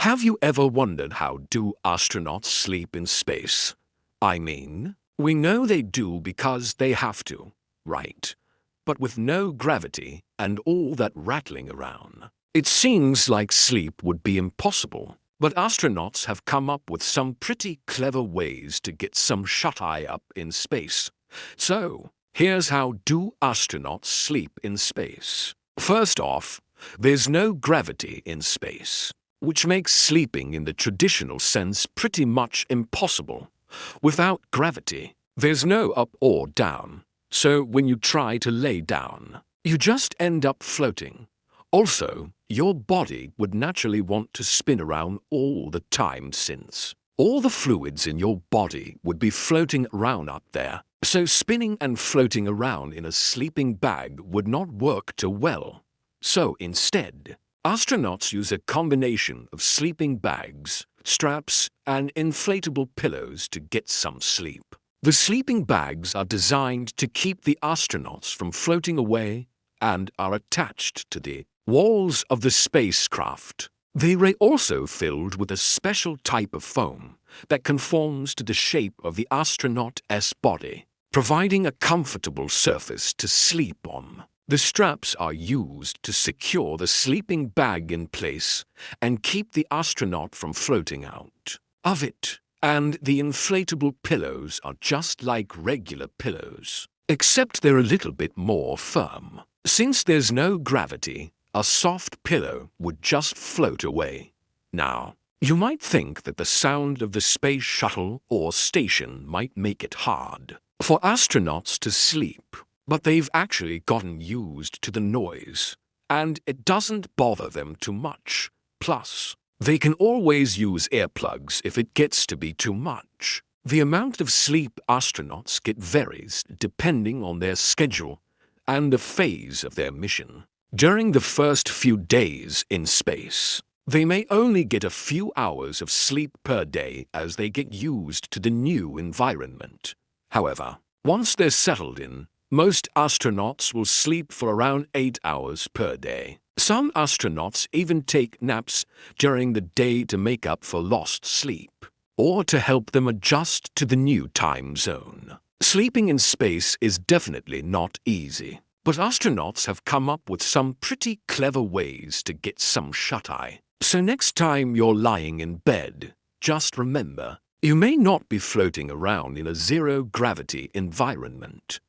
Have you ever wondered how do astronauts sleep in space? I mean, we know they do because they have to, right? But with no gravity and all that rattling around, it seems like sleep would be impossible. But astronauts have come up with some pretty clever ways to get some shut-eye up in space. So, here's how do astronauts sleep in space. First off, there's no gravity in space, which makes sleeping in the traditional sense pretty much impossible. Without gravity, there's no up or down, so when you try to lay down, you just end up floating. Also, your body would naturally want to spin around all the time since all the fluids in your body would be floating around up there, so spinning and floating around in a sleeping bag would not work too well. So instead, astronauts use a combination of sleeping bags, straps, and inflatable pillows to get some sleep. The sleeping bags are designed to keep the astronauts from floating away and are attached to the walls of the spacecraft. They are also filled with a special type of foam that conforms to the shape of the astronaut's body, providing a comfortable surface to sleep on. The straps are used to secure the sleeping bag in place and keep the astronaut from floating out of it. And the inflatable pillows are just like regular pillows, except they're a little bit more firm. Since there's no gravity, a soft pillow would just float away. Now, you might think that the sound of the space shuttle or station might make it hard for astronauts to sleep, but they've actually gotten used to the noise, and it doesn't bother them too much. Plus, they can always use earplugs if it gets to be too much. The amount of sleep astronauts get varies depending on their schedule and the phase of their mission. During the first few days in space, they may only get a few hours of sleep per day as they get used to the new environment. However, once they're settled in, most astronauts will sleep for around 8 hours per day. Some astronauts even take naps during the day to make up for lost sleep, or to help them adjust to the new time zone. Sleeping in space is definitely not easy, but astronauts have come up with some pretty clever ways to get some shut-eye. So next time you're lying in bed, just remember, you may not be floating around in a zero-gravity environment.